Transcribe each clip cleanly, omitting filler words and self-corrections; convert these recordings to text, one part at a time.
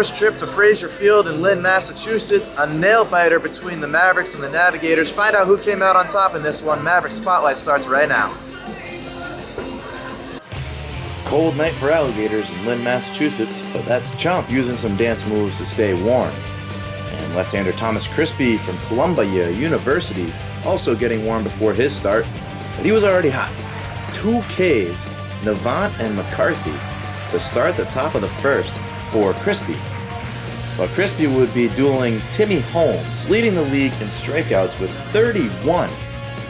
first trip to Frazier Field in Lynn, Massachusetts, a nail-biter between the Mavericks and the Navigators. Find out who came out on top in this one. Maverick Spotlight starts right now. Cold night for alligators in Lynn, Massachusetts, but that's Chomp using some dance moves to stay warm. And left-hander Thomas Crispy from Columbia University also getting warm before his start, but he was already hot. 2 Ks, Navant and McCarthy to start the top of the first for Crispy. But Crispy would be dueling Timmy Holmes, leading the league in strikeouts with 31.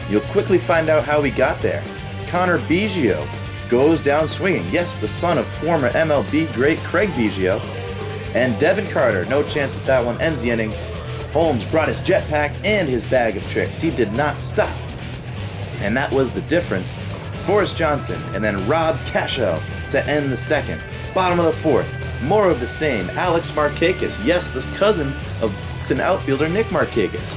You'll quickly find out how he got there. Connor Biggio goes down swinging. Yes, the son of former MLB great Craig Riotto. And Devin Carter, no chance that one ends the inning. Holmes brought his jetpack and his bag of tricks. He did not stop. And that was the difference. Forrest Johnson and then Rob Cashel to end the second. Bottom of the fourth, more of the same. Alex Markakis, yes, the cousin of an outfielder Nick Markakis.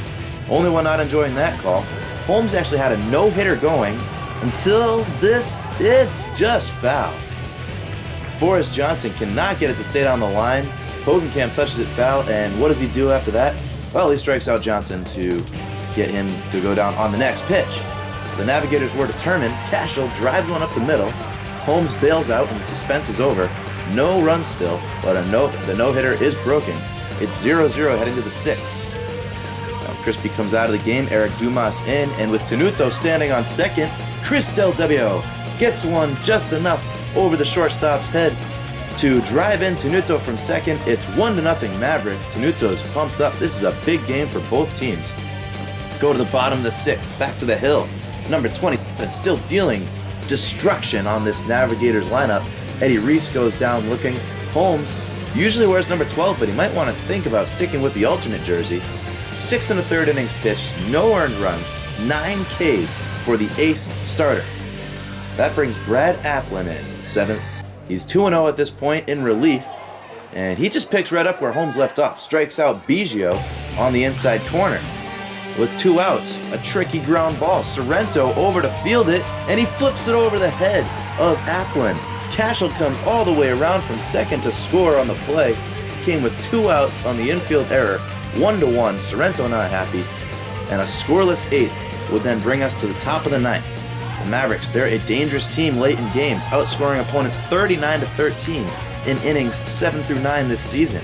Only one not enjoying that call. Holmes actually had a no-hitter going until this, it's just foul. Forrest Johnson cannot get it to stay down the line. Hogenkamp touches it foul, and what does he do after that? Well, he strikes out Johnson to get him to go down on the next pitch. The Navigators were determined. Cashel drives one up the middle. Holmes bails out and the suspense is over. No runs still, but the no-hitter is broken. It's 0-0 heading to the sixth. Now Crispy comes out of the game, Eric Dumas in, and with Tenuto standing on second, Chris Del Debbio gets one just enough over the shortstop's head to drive in Tenuto from second. It's 1-0 Mavericks. Tenuto's pumped up. This is a big game for both teams. Go to the bottom of the sixth, back to the hill. Number 20, but still dealing destruction on this Navigators lineup. Eddie Reese goes down looking. Holmes usually wears number 12, but he might want to think about sticking with the alternate jersey. 6 1/3 innings pitched, no earned runs, 9 Ks for the ace starter. That brings Brad Applin in, 7th. He's 2-0 at this point in relief, and he just picks right up where Holmes left off. Strikes out Biggio on the inside corner. With 2 outs, a tricky ground ball. Sorrento over to field it, and he flips it over the head of Applin. Cashel comes all the way around from second to score on the play. Came with 2 outs on the infield error, 1-1. Sorrento not happy, and a scoreless 8th would then bring us to the top of the 9th. The Mavericks, they're a dangerous team late in games, outscoring opponents 39-13 in innings 7 through 9 this season.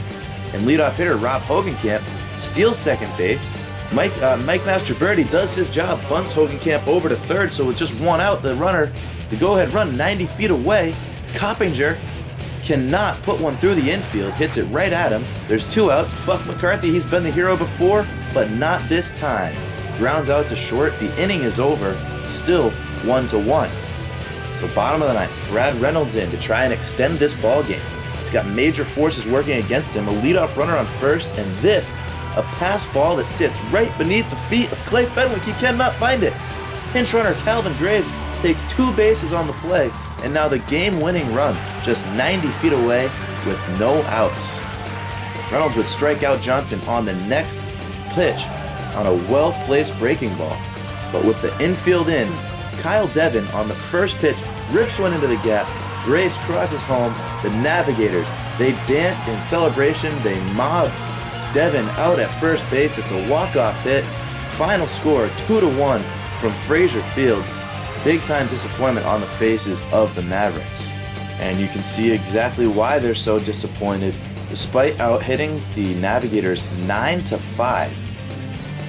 And leadoff hitter Rob Hogenkamp steals second base. Mike Mastroberti does his job, bunts Hogenkamp over to third, so with just 1 out, the runner, the go-ahead run 90 feet away. Coppinger cannot put one through the infield, hits it right at him. There's 2 outs. Buck McCarthy, he's been the hero before, but not this time. Grounds out to short. The inning is over, still 1-1. So bottom of the 9th, Brad Reynolds in to try and extend this ball game. He's got major forces working against him. A leadoff runner on first, and this, a pass ball that sits right beneath the feet of Clay Fenwick. He cannot find it. Pinch runner Calvin Graves takes 2 bases on the play, and now the game-winning run just 90 feet away with no outs. Reynolds would strike out Johnson on the next pitch on a well-placed breaking ball. But with the infield in, Kyle Devin on the first pitch rips one into the gap. Graves crosses home. The Navigators, they dance in celebration. They mob Devin out at first base. It's a walk-off hit. Final score 2-1 from Frazier Field. Big-time disappointment on the faces of the Mavericks. And you can see exactly why they're so disappointed. Despite out-hitting the Navigators 9-5,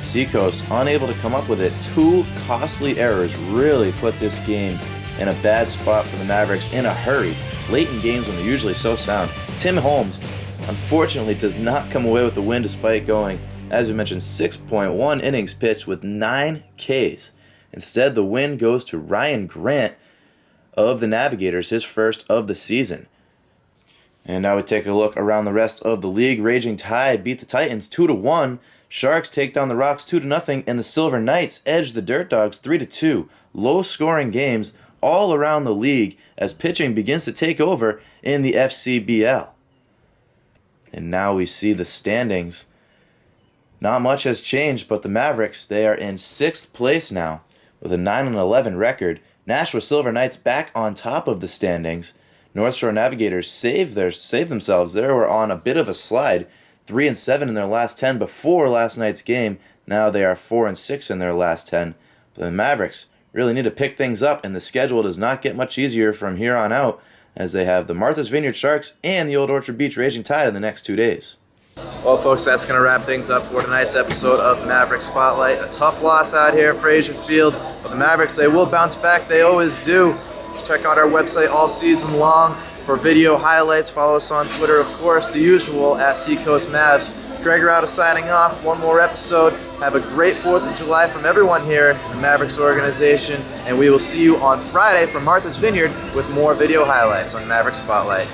Seacoast unable to come up with it. 2 costly errors really put this game in a bad spot for the Mavericks in a hurry, late in games when they're usually so sound. Tim Holmes, unfortunately, does not come away with the win despite going, as we mentioned, 6.1 innings pitched with 9 Ks. Instead, the win goes to Ryan Grant of the Navigators, his first of the season. And now we take a look around the rest of the league. Raging Tide beat the Titans 2-1. Sharks take down the Rocks 2-0, and the Silver Knights edge the Dirt Dogs 3-2. Low-scoring games all around the league as pitching begins to take over in the FCBL. And now we see the standings. Not much has changed, but the Mavericks, they are in 6th place now with a 9-11 record. Nashua Silver Knights back on top of the standings. North Shore Navigators saved themselves. They were on a bit of a slide, 3-7 in their last 10 before last night's game. Now they are 4-6 in their last 10. But the Mavericks really need to pick things up, and the schedule does not get much easier from here on out, as they have the Martha's Vineyard Sharks and the Old Orchard Beach Raging Tide in the next 2 days. Well, folks, that's going to wrap things up for tonight's episode of Maverick Spotlight. A tough loss out here for Frazier Field, but the Mavericks, they will bounce back. They always do. Check out our website all season long for video highlights. Follow us on Twitter, of course, the usual, at Seacoast Mavs. Craig Riotto signing off. One more episode. Have a great 4th of July from everyone here in the Mavericks organization, and we will see you on Friday from Martha's Vineyard with more video highlights on Maverick Spotlight.